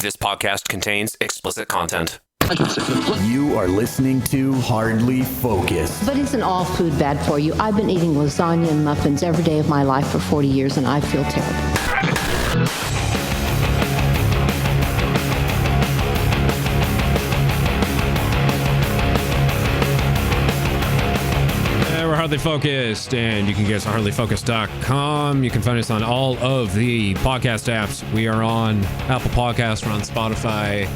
This podcast contains explicit content. You are listening to Hardly Focused. But isn't all food bad for you? I've been eating lasagna and muffins every day of my life for 40 years, and I feel terrible. We're Hardly Focused, and you can get us at hardlyfocused.com. You can find us on all of the podcast apps. We are on Apple Podcasts, we're on Spotify.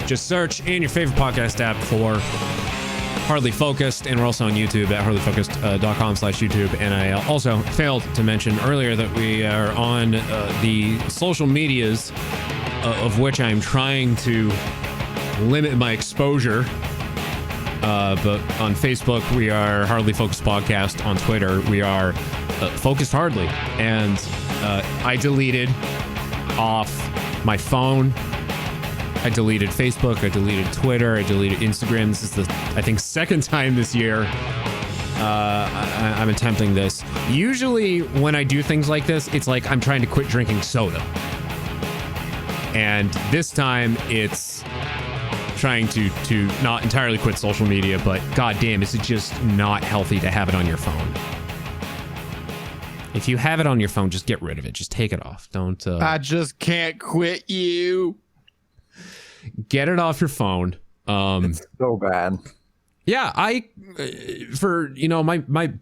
Just search in your favorite podcast app for Hardly Focused, and we're also on YouTube at hardlyfocused.com/YouTube. And I also failed to mention earlier that we are on the social medias, of which I'm trying to limit my exposure. But on Facebook, we are Hardly Focused Podcast. On Twitter, we are Focused Hardly. And I deleted off my phone. I deleted Facebook, I deleted Twitter, I deleted Instagram. This is the, I think, second time this year I'm attempting this. Usually when I do things like this, it's like I'm trying to quit drinking soda. And this time it's trying to not entirely quit social media, but goddamn, is it just not healthy to have it on your phone. If you have it on your phone, just get rid of it. Just take it off. Don't... I just can't quit you. Get it off your phone. It's so bad. Yeah, for my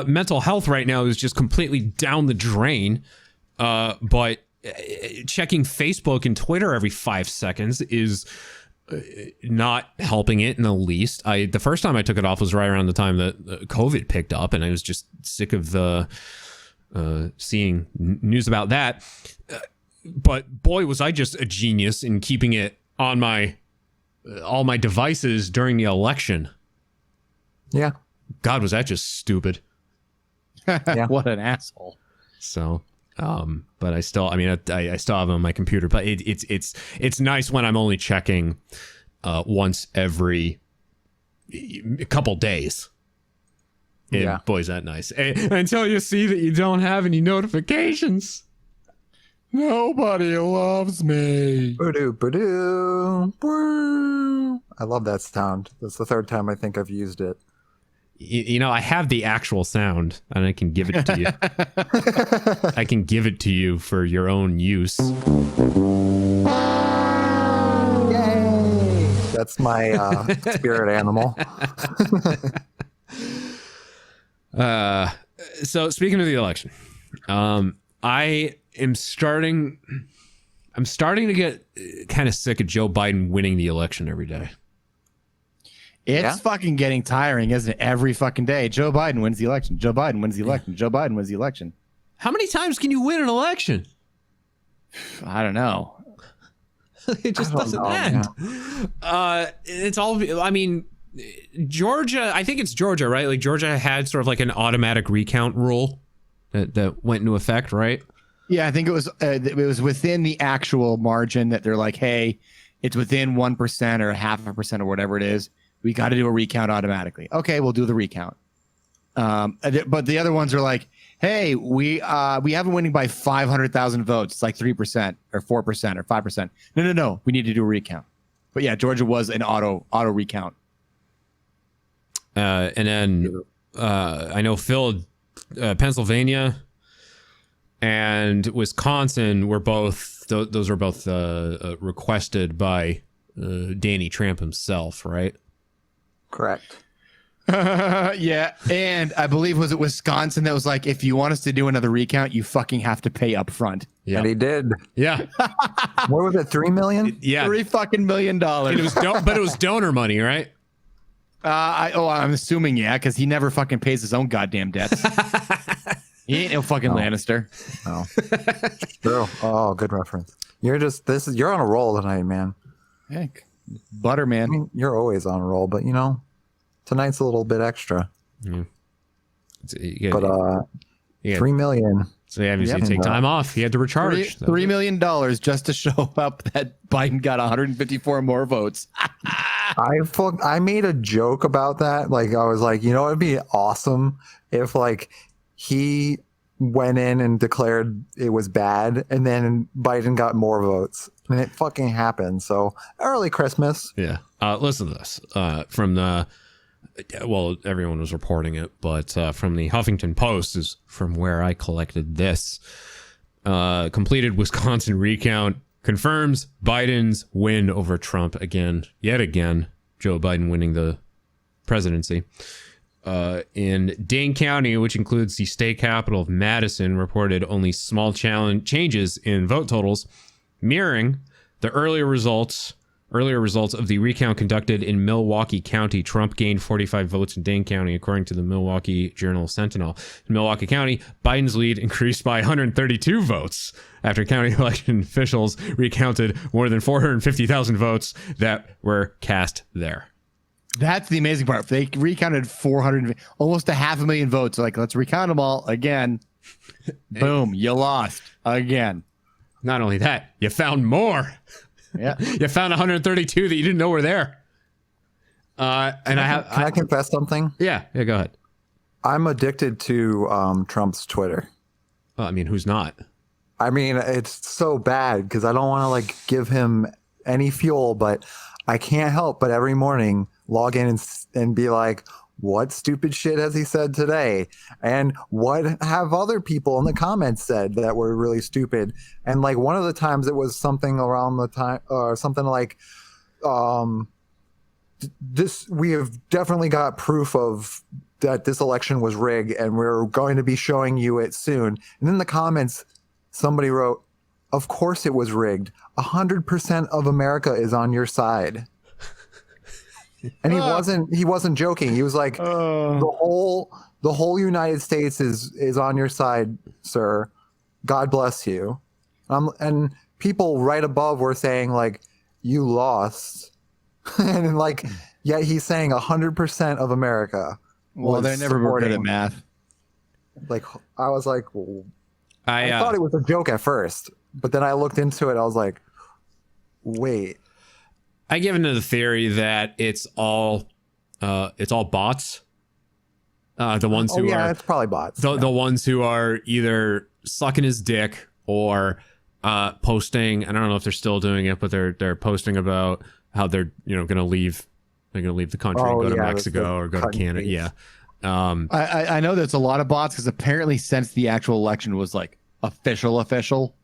mental health right now is just completely down the drain. But checking Facebook and Twitter every 5 seconds is not helping it in the least. The first time I took it off was right around the time that COVID picked up, and I was just sick of seeing news about that. But boy, was I just a genius in keeping it on all my devices during the election. Yeah. God, was that just stupid? Yeah. What an asshole. So, but I still have it on my computer. But it's nice when I'm only checking once every couple days. And yeah. Boy, is that nice. Until you see that you don't have any notifications. Nobody loves me. Ba-doo, ba-doo, boo. I love that sound. That's the third time I think I've used it. I have the actual sound, and I can give it to you. I can give it to you for your own use. Yay! That's my spirit animal. So speaking of the election, I'm starting to get kind of sick of Joe Biden winning the election every day. It's fucking getting tiring, isn't it? Every fucking day. Joe Biden wins the election. Joe Biden wins the election. Joe Biden wins the election. How many times can you win an election? I don't know. It just doesn't end. It's all, I mean, Georgia, I think it's Georgia, right? Like Georgia had sort of like an automatic recount rule that went into effect, right? Yeah, I think it was within the actual margin that they're like, hey, it's within 1% or 0.5% or whatever it is. We got to do a recount automatically. Okay, we'll do the recount. But the other ones are like, hey, we have them winning by 500,000 votes. It's like 3% or 4% or 5%. No. We need to do a recount. But yeah, Georgia was an auto recount. And then I know Pennsylvania and Wisconsin were both, those were both requested by Danny Trump himself, right? Correct. Yeah, and I believe, was it Wisconsin that was like, if you want us to do another recount, you fucking have to pay up front. Yeah. And he did. Yeah. What was it, $3 million? Yeah. $3 million. It was but it was donor money, right? I'm assuming, yeah, because he never fucking pays his own goddamn debts. He ain't no fucking Lannister. Oh. True. Oh, good reference. You're on a roll tonight, man. Heck. Butter, man. I mean, you're always on a roll, but tonight's a little bit extra. Mm. But $3 million. So yeah, you take time off. He had to recharge. $3 million just to show up that Biden got 154 more votes. I made a joke about that. Like, I was like, it'd be awesome if like he went in and declared it was bad, and then Biden got more votes, and it fucking happened. So early Christmas. Yeah. Listen to this from the. Well, everyone was reporting it, but from the Huffington Post is from where I collected this. Completed Wisconsin recount confirms Biden's win over Trump yet again. Joe Biden winning the presidency. In Dane County, which includes the state capital of Madison, reported only small changes in vote totals, mirroring the earlier results of the recount conducted in Milwaukee County. Trump gained 45 votes in Dane County, according to the Milwaukee Journal-Sentinel. In Milwaukee County, Biden's lead increased by 132 votes after county election officials recounted more than 450,000 votes that were cast there. That's the amazing part. They recounted 400, almost 500,000 votes. Like, let's recount them all again. Boom, you lost again. Not only that, you found more. Yeah, you found 132 that you didn't know were there. Can I confess something? Yeah, go ahead. I'm addicted to Trump's Twitter. Well, I mean, who's not? I mean, it's so bad because I don't want to like give him any fuel, but I can't help but every morning log in and be like, what stupid shit has he said today? And what have other people in the comments said that were really stupid? And like one of the times it was something around the time or something like this, we have definitely got proof of that this election was rigged and we're going to be showing you it soon. And in the comments, somebody wrote, of course it was rigged. 100% of America is on your side. And he wasn't joking. He was like, the whole United States is on your side, sir. God bless you. And people right above were saying like, you lost. And like, yet he's saying 100% of America. Well, they're never good at math. Like, I was like, I thought it was a joke at first, but then I looked into it. I was like, wait. I give into the theory that it's all bots. The ones who are it's probably bots. The ones who are either sucking his dick or posting. I don't know if they're still doing it, but they're posting about how they're going to leave. They're going to leave the country and go to Mexico or go to Canada. Yeah. I know there's a lot of bots because apparently since the actual election was like official,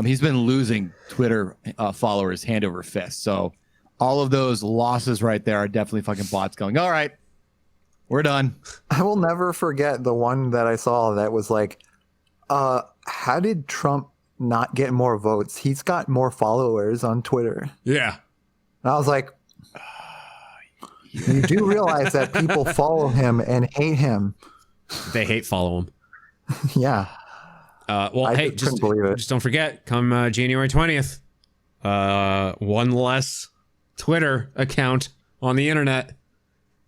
he's been losing Twitter followers hand over fist. So all of those losses right there are definitely fucking bots going, all right, we're done. I will never forget the one that I saw that was like, how did Trump not get more votes? He's got more followers on Twitter. Yeah. And I was like, you do realize that people follow him and hate him. They hate follow him. Yeah. Well, hey, just don't forget, come January 20th, one less Twitter account on the internet.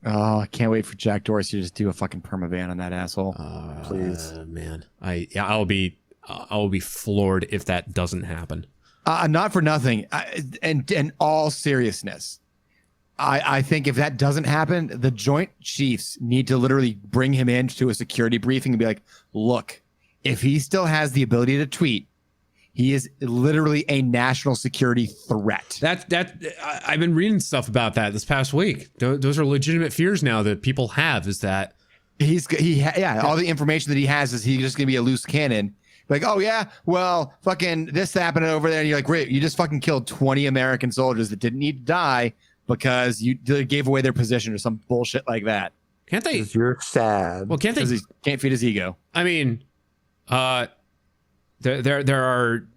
Oh, I can't wait for Jack Dorsey to just do a fucking permaban on that asshole. Please, man. I'll be floored if that doesn't happen. Not for nothing. And all seriousness, I think if that doesn't happen, the Joint Chiefs need to literally bring him into a security briefing and be like, look, if he still has the ability to tweet, he is literally a national security threat. I've been reading stuff about that this past week. Those are legitimate fears now that people have, is that all the information that he has is he's just gonna be a loose cannon. Like, oh yeah, well, fucking this happened over there, and you're like, great, you just fucking killed 20 American soldiers that didn't need to die because you gave away their position or some bullshit like that. Can't they? You're sad. Well, can't they? Because he can't feed his ego. I mean, there are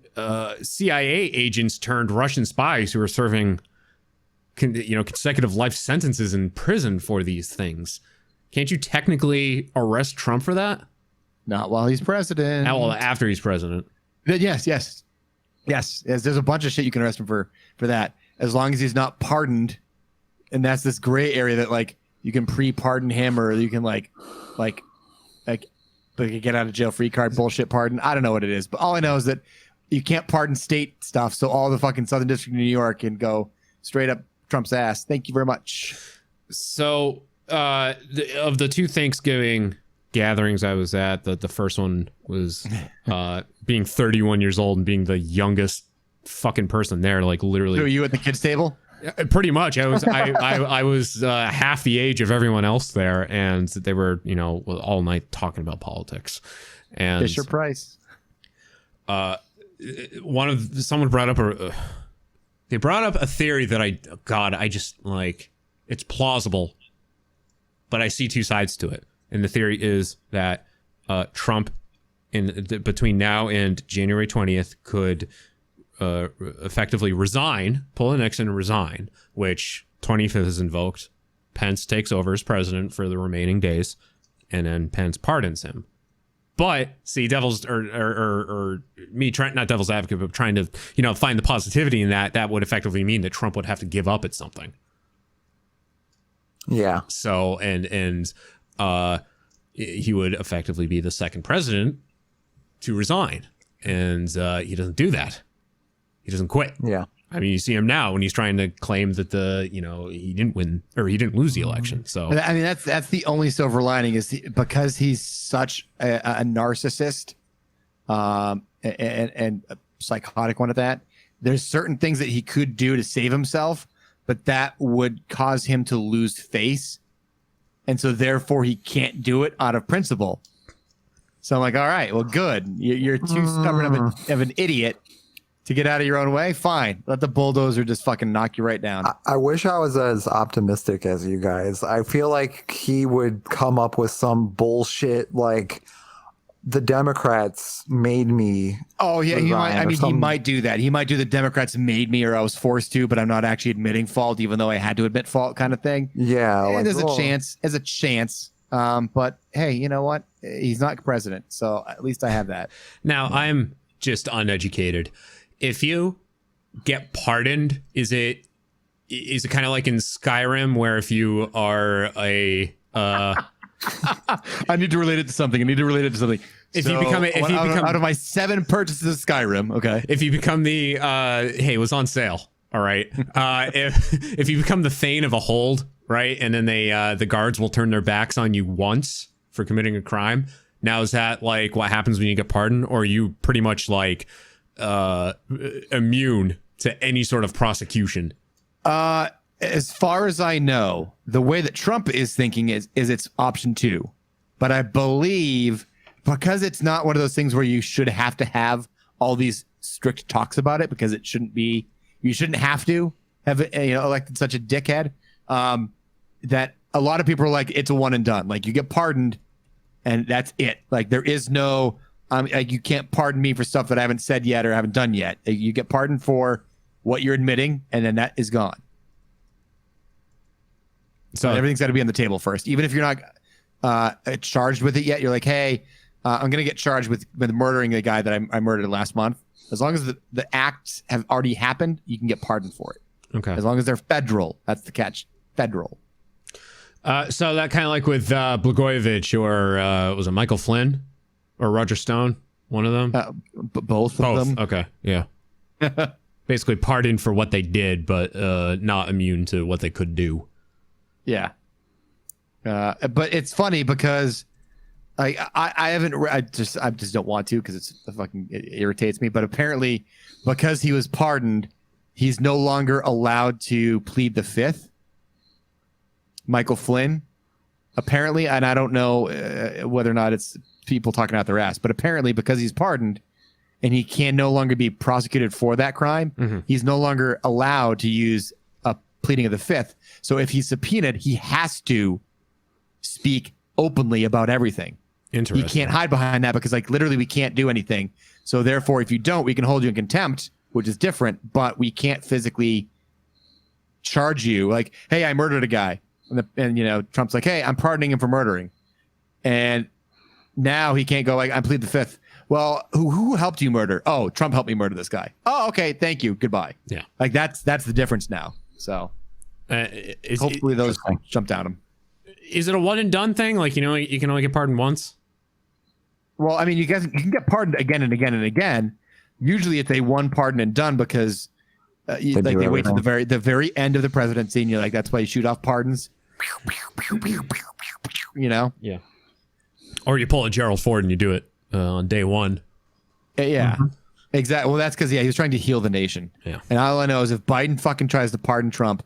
CIA agents turned Russian spies who are serving, consecutive life sentences in prison for these things. Can't you technically arrest Trump for that? Not while he's president. Well, after he's president. Yes. There's a bunch of shit you can arrest him for that, as long as he's not pardoned. And that's this gray area that like you can pre-pardon him, or you can like get out of jail free card bullshit pardon. I don't know what it is, but all I know is that you can't pardon state stuff. So all the fucking Southern District of New York can go straight up Trump's ass. Thank you very much. So of the two Thanksgiving gatherings I was at, the first one was being 31 years old and being the youngest fucking person there, like literally. So you at the kids table? Pretty much. I was I was half the age of everyone else there, and they were, you know, all night talking about politics. And Fisher Price. Someone brought up a theory that I just like, it's plausible, but I see two sides to it. And the theory is that Trump between now and January 20th could effectively resign, pull a Nixon and resign, which 25th is invoked. Pence takes over as president for the remaining days, and then Pence pardons him. But see, not devil's advocate, but trying to, you know, find the positivity in that would effectively mean that Trump would have to give up at something. Yeah. So, and he would effectively be the second president to resign. And he doesn't do that. He doesn't quit. Yeah. I mean, you see him now when he's trying to claim that he didn't win, or he didn't lose the election. So I mean, that's the only silver lining is because he's such a narcissist, and a psychotic one at that. There's certain things that he could do to save himself, but that would cause him to lose face, and so therefore he can't do it out of principle. So I'm like, all right, well, good. You're too stubborn of an idiot to get out of your own way. Fine, let the bulldozer just fucking knock you right down. I wish I was as optimistic as you guys. I feel like he would come up with some bullshit like the Democrats made me. Oh yeah, he might do that. He might do the Democrats made me or I was forced to, but I'm not actually admitting fault, even though I had to admit fault, kind of thing. Yeah, like, there's a chance. There's a chance. But hey, you know what? He's not president, so at least I have that. Now I'm just uneducated. If you get pardoned, is it kind of like in Skyrim where if you are a I need to relate it to something. If you become out of my 7 purchases of Skyrim, okay. If you become the hey, it was on sale. All right. If you become the thane of a hold, right, and then the guards will turn their backs on you once for committing a crime. Now is that like what happens when you get pardoned, or are you pretty much like immune to any sort of prosecution? As far as I know, the way that Trump is thinking is it's option 2. But I believe because it's not one of those things where you should have to have all these strict talks about it, because it shouldn't be, you shouldn't have to have elected such a dickhead, that a lot of people are like, it's a one and done. Like, you get pardoned and that's it. Like, there is no like, you can't pardon me for stuff that I haven't said yet or haven't done yet. You get pardoned for what you're admitting, and then that is gone. So everything's got to be on the table first. Even if you're not charged with it yet, you're like, hey, I'm going to get charged with murdering the guy that I murdered last month. As long as the acts have already happened, you can get pardoned for it. Okay. As long as they're federal. That's the catch. Federal. So that kind of like with Blagojevich or was it Michael Flynn or Roger Stone? One of them? Both of them. Okay. Yeah. Basically pardoned for what they did, but not immune to what they could do. Yeah. But it's funny because I just don't want to, because it irritates me. But apparently, because he was pardoned, he's no longer allowed to plead the fifth. Michael Flynn, apparently, and I don't know whether or not it's people talking out their ass, but apparently because he's pardoned and he can no longer be prosecuted for that crime, he's no longer allowed to use a pleading of the fifth. So if he's subpoenaed, he has to speak openly about everything. Interesting. He can't hide behind that because, like, literally we can't do anything. So therefore, if you don't, we can hold you in contempt, which is different, but we can't physically charge you. Like, hey, I murdered a guy. And Trump's like, hey, I'm pardoning him for murdering. And now he can't go like, I plead the fifth. Well, who helped you murder? Oh, Trump helped me murder this guy. Oh, okay, thank you. Goodbye. Yeah. Like, that's the difference now. So hopefully those jump down him. Is it a one and done thing? Like, you can only get pardoned once? Well, I mean, you can get pardoned again and again and again. Usually it's a one pardon and done because they wait to the very end of the presidency, and you're like, that's why you shoot off pardons. Yeah. Or you pull a Gerald Ford and you do it on day one. Yeah. Exactly. Well, that's because he was trying to heal the nation. Yeah. And all I know is if Biden fucking tries to pardon Trump,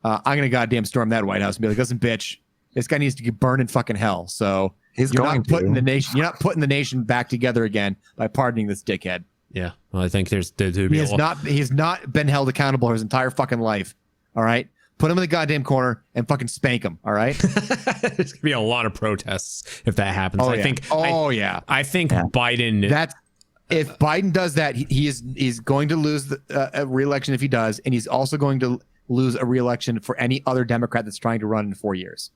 I'm gonna goddamn storm that White House and be like, listen, bitch, this guy needs to get burned in fucking hell. So He's you're going not putting to. the nation. You're not putting the nation back together again by pardoning this dickhead. Yeah. Well, I think there's He has not been held accountable his entire fucking life. All right. Put him in the goddamn corner and fucking spank him. All right. There's gonna be a lot of protests if that happens. I think. I think Biden. That's if Biden does that, he's going to lose a re-election if he does, and he's also going to lose a re-election for any other Democrat that's trying to run in 4 years.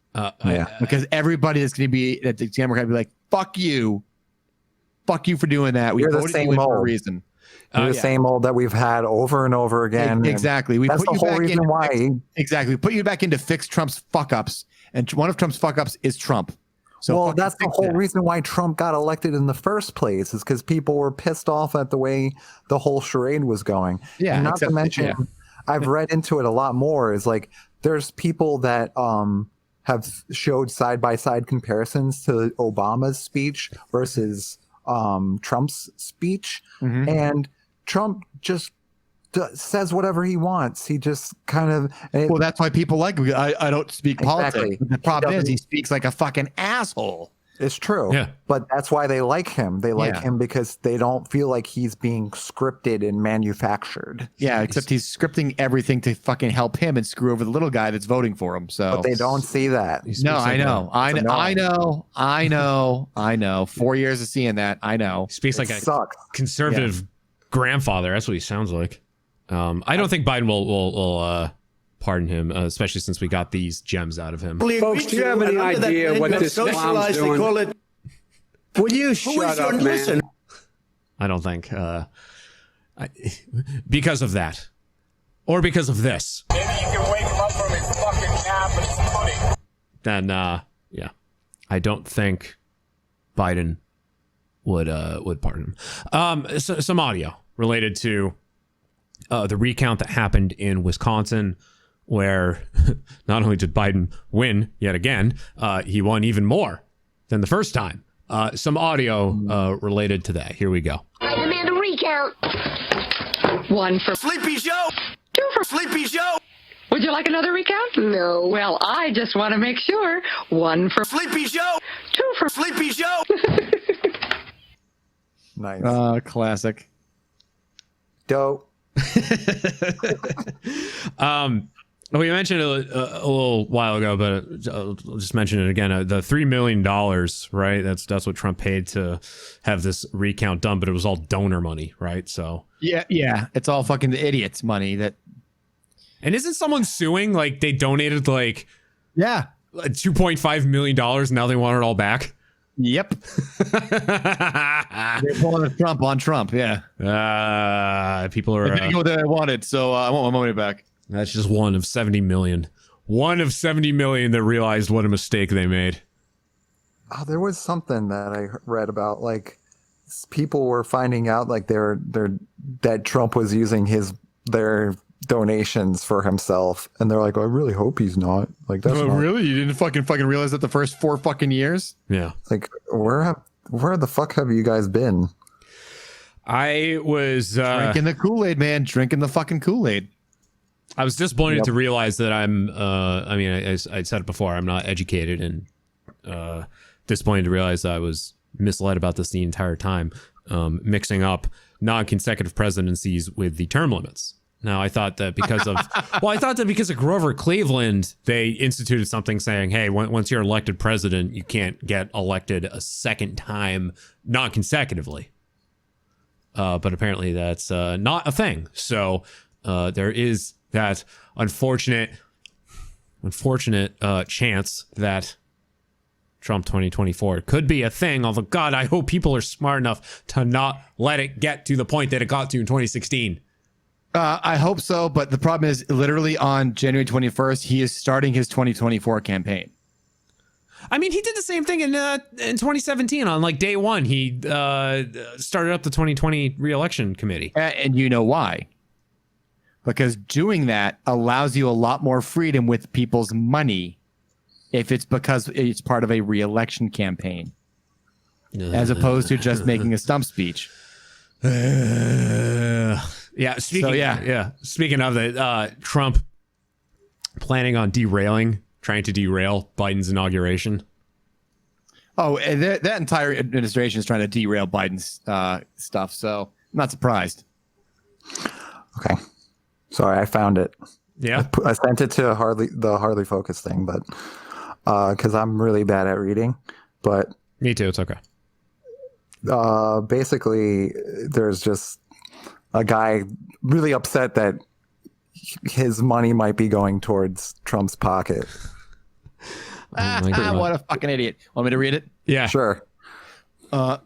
Because everybody that's going to be at the Democrat will be like, "Fuck you for doing that. We You're the voted same you in for a old. reason." The same old that we've had over and over again. Exactly. We That's put the you whole back reason in. why. Exactly. We put you back in to fix Trump's fuck ups, and one of Trump's fuck ups is Trump. So Well, fucking that's the fix whole that. reason why Trump got elected in the first place, is because people were pissed off at the way the whole charade was going. Yeah, And not to except- mention, yeah. I've read into it a lot more. Is like there's people that have showed side by side comparisons to Obama's speech versus Trump's speech, Mhm. and Trump just says whatever he wants. He just kind of Well, that's why people like him. I don't speak Exactly. politics. The problem He is doesn't- he speaks like a fucking asshole. It's true. Yeah. But that's why they like him. They like Yeah. him because they don't feel like he's being scripted and manufactured. Yeah, except he's scripting everything to fucking help him and screw over the little guy that's voting for him. So But they don't see that. No, I know. I know. 4 years of seeing that. I know. Speaks like It a sucks. conservative grandfather. That's what he sounds like. I don't think Biden will pardon him, especially since we got these gems out of him. Folks, do you have any idea what this clown's doing? Will you shut up, man? I don't think because of that, or because of this. Maybe you can wake him up from his fucking nap and some pudding. Then yeah, I don't think Biden would pardon him. So, some audio related to the recount that happened in Wisconsin, where not only did Biden win yet again, he won even more than the first time. Some audio related to that. Here we go. I demand a recount. 1 for Sleepy Joe! 2 for Sleepy Joe! Would you like another recount? No. Well, I just want to make sure. 1 for Sleepy Joe! 2 for Sleepy Joe! Nice. Classic. Dope. We mentioned it a little while ago, but I'll just mention it again. The $3 million, right? That's what Trump paid to have this recount done, but it was all donor money, right? So Yeah. It's all fucking the idiots' money that. and isn't someone suing? Like they donated like Yeah. $2.5 million, and now they want it all back. Yep. They're pulling a Trump on Trump. Yeah. People I are. didn't go that I wanted, so I want my money back. That's just one of 70 million. One of 70 million that realized what a mistake they made. Oh, there was something that I read about, like people were finding out like that Trump was using their donations for himself, and they're like, I really hope he's not. Like that's not, Really? You didn't fucking realize that the first 4 fucking years? Yeah. like where the fuck have you guys been? I was Drinking the Kool-Aid, man. Drinking the fucking Kool-Aid. I was disappointed to realize that I'm I mean I said it before, I'm not educated, and disappointed to realize that I was misled about this the entire time, mixing up non-consecutive presidencies with the term limits. Now I thought that because of because of Grover Cleveland, they instituted something saying, hey, once you're elected president, you can't get elected a second time non-consecutively. But apparently that's not a thing. So there is that unfortunate chance that Trump 2024 could be a thing. Although, God, I hope people are smart enough to not let it get to the point that it got to in 2016. I hope so, but the problem is literally on January 21st, he is starting his 2024 campaign. I mean, he did the same thing in 2017 on like day one. He started up the 2020 re-election committee. And you know why? Because doing that allows you a lot more freedom with people's money if it's because it's part of a re-election campaign. as opposed to just making a stump speech. Yeah. Speaking of it, Trump planning on trying to derail Biden's inauguration. Oh, and that entire administration is trying to derail Biden's stuff. So I'm not surprised. Okay. Sorry, I found it. Yeah. I sent it to the Hardly Focus thing, but because I'm really bad at reading. But me too. It's okay. Basically, there's just a guy really upset that his money might be going towards Trump's pocket. What a fucking idiot. Want me to read it? Yeah. Sure. I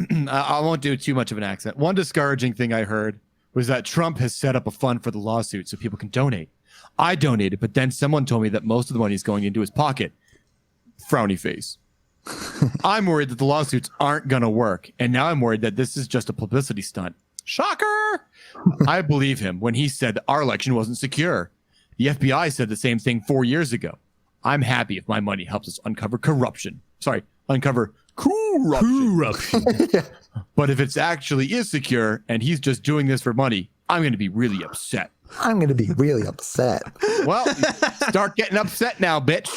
won't do too much of an accent. One discouraging thing I heard was that Trump has set up a fund for the lawsuit so people can donate. I donated, but then someone told me that most of the money is going into his pocket. Frowny face. I'm worried that the lawsuits aren't going to work. And now I'm worried that this is just a publicity stunt. Shocker! I believe him when he said that our election wasn't secure. The FBI said the same thing 4 years ago. I'm happy if my money helps us uncover corruption. Uncover corruption. But if it's actually is secure and he's just doing this for money, I'm going to be really upset. Well, start getting upset now, bitch.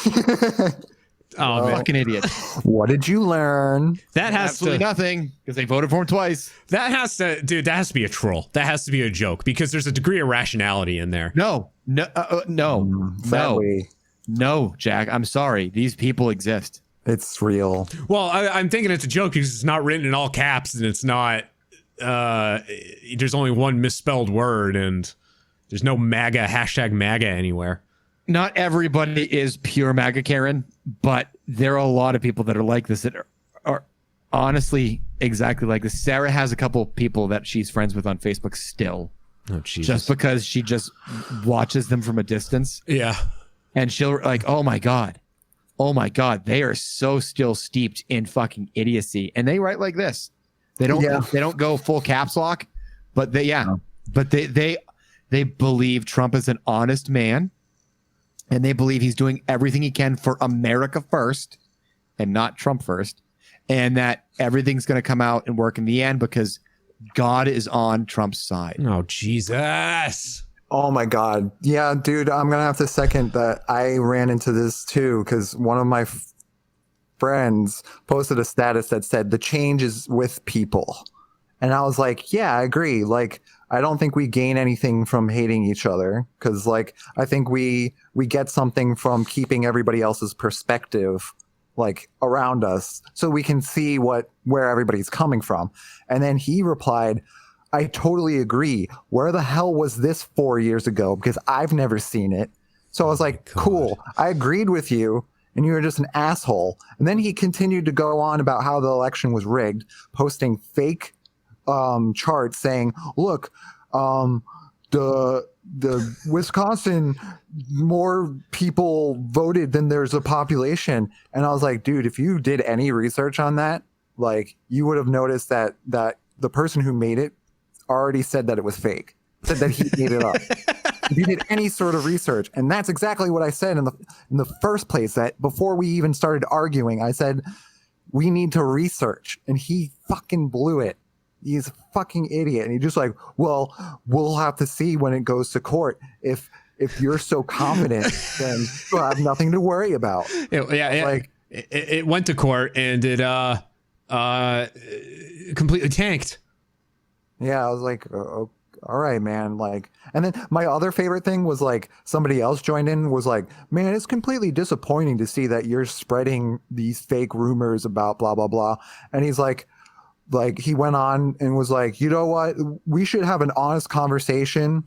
Oh, man. Fucking idiot. What did you learn? That has Absolutely nothing, because they voted for him twice. That has to be a troll. That has to be a joke, because there's a degree of rationality in there. No, Jack. I'm sorry. These people exist. It's real. Well, I'm thinking it's a joke because it's not written in all caps, and it's not. There's only one misspelled word, and there's no MAGA #MAGA anywhere. Not everybody is pure MAGA Karen, but there are a lot of people that are like this that are honestly exactly like this. Sarah has a couple people that she's friends with on Facebook still. Oh, Jesus. Just because she just watches them from a distance. Yeah. And she'll like, oh my God, they are so still steeped in fucking idiocy. And they write like this. They don't go full caps lock, but they believe Trump is an honest man. And they believe he's doing everything he can for America first and not Trump first. And that everything's going to come out and work in the end because God is on Trump's side. Oh, Jesus. Oh, my God. Yeah, dude, I'm going to have to second that. I ran into this, too, because one of my friends posted a status that said the change is with people. And I was like, yeah, I agree. Like, I don't think we gain anything from hating each other because, like, I think we get something from keeping everybody else's perspective, like, around us so we can see where everybody's coming from. And then he replied, I totally agree. Where the hell was this 4 years ago? Because I've never seen it. So I was like, cool. I agreed with you. And you were just an asshole. And then he continued to go on about how the election was rigged, posting fake chart saying, look, the Wisconsin, more people voted than there's a population. And I was like, dude, if you did any research on that, like, you would have noticed that the person who made it already said that it was fake, said that he made it up. If you did any sort of research, and that's exactly what I said in the first place, that before we even started arguing, I said we need to research, and he fucking blew it. He's a fucking idiot. And he's just like, well, we'll have to see when it goes to court. If you're so confident, then you'll have nothing to worry about. It went to court and it completely tanked. Yeah, I was like, oh, all right, man. Like, and then my other favorite thing was like somebody else joined in was like, man, it's completely disappointing to see that you're spreading these fake rumors about blah, blah, blah. And he's like he went on and was like, you know what? We should have an honest conversation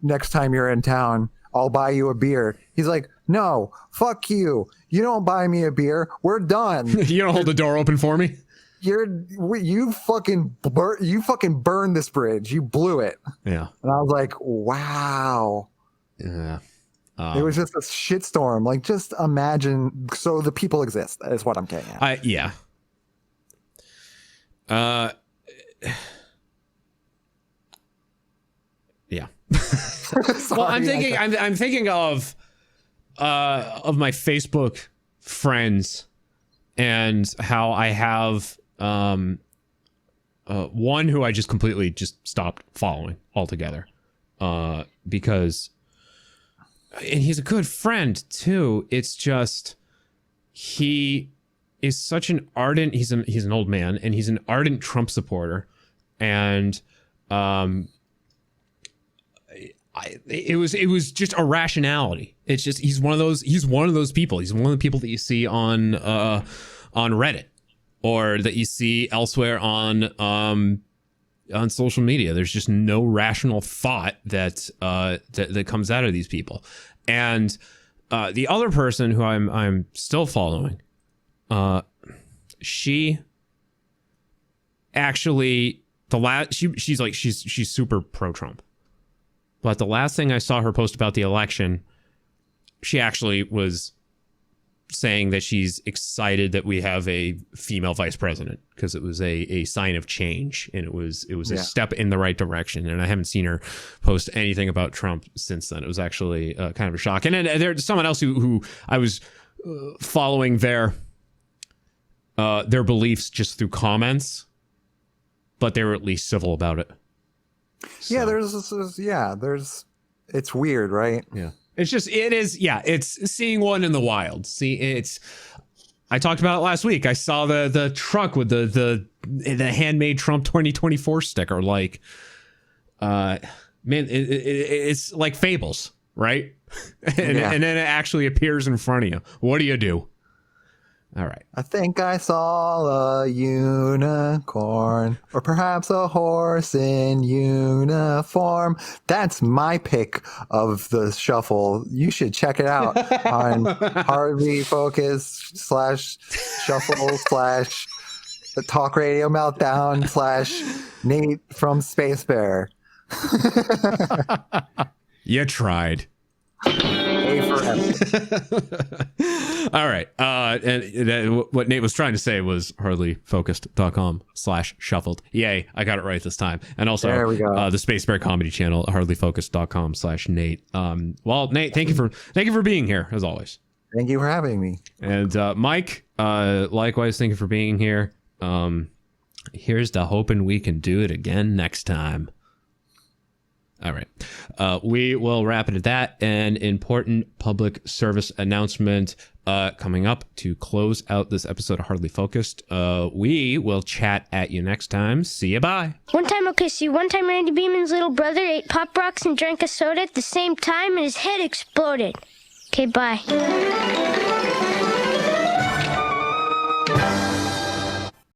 next time you're in town. I'll buy you a beer. He's like, no, fuck you. You don't buy me a beer. We're done. You don't hold the door open for me. You fucking burned this bridge. You blew it. Yeah. And I was like, wow. Yeah. It was just a shitstorm. Like, just imagine. So the people exist. That is what I'm getting at. Yeah. Yeah. Sorry, well, I'm thinking of my Facebook friends and how I have one who I just completely just stopped following altogether, because, and he's a good friend too. It's just, he is such an ardent, he's an old man, and he's an ardent Trump supporter. And, it was just irrationality. It's just, he's one of those people. He's one of the people that you see on Reddit, or that you see elsewhere on social media. There's just no rational thought that comes out of these people. And the other person who I'm still following, she actually, she's super pro-Trump. But the last thing I saw her post about the election, she actually was saying that she's excited that we have a female vice president, because it was a sign of change, and it was a step in the right direction. And I haven't seen her post anything about Trump since then. It was actually kind of a shock. And then there's someone else who I was following their beliefs just through comments, but they were at least civil about it. So. Yeah, it's weird, right? Yeah. It's seeing one in the wild. I talked about it last week. I saw the truck with the handmade Trump 2024 sticker. Like, man, it's like Fables, right? And then it actually appears in front of you. What do? All right. I think I saw a unicorn, or perhaps a horse in uniform. That's my pick of the shuffle. You should check it out on Hardly Focus /shuffle / Talk Radio Meltdown / Nate from Space Bear. You tried. All right. And what Nate was trying to say was hardlyfocused.com /shuffled. Yay, I got it right this time. And also there we go. The Space Bear comedy channel, hardlyfocused.com /Nate. Well, Nate, thank you for being here as always. Thank you for having me. And Mike, likewise, thank you for being here. Here's to hoping we can do it again next time. All right. We will wrap it at that. An important public service announcement coming up to close out this episode of Hardly Focused. We will chat at you next time. See you. Bye. One time Randy Beeman's little brother ate Pop Rocks and drank a soda at the same time, and his head exploded. Okay, bye.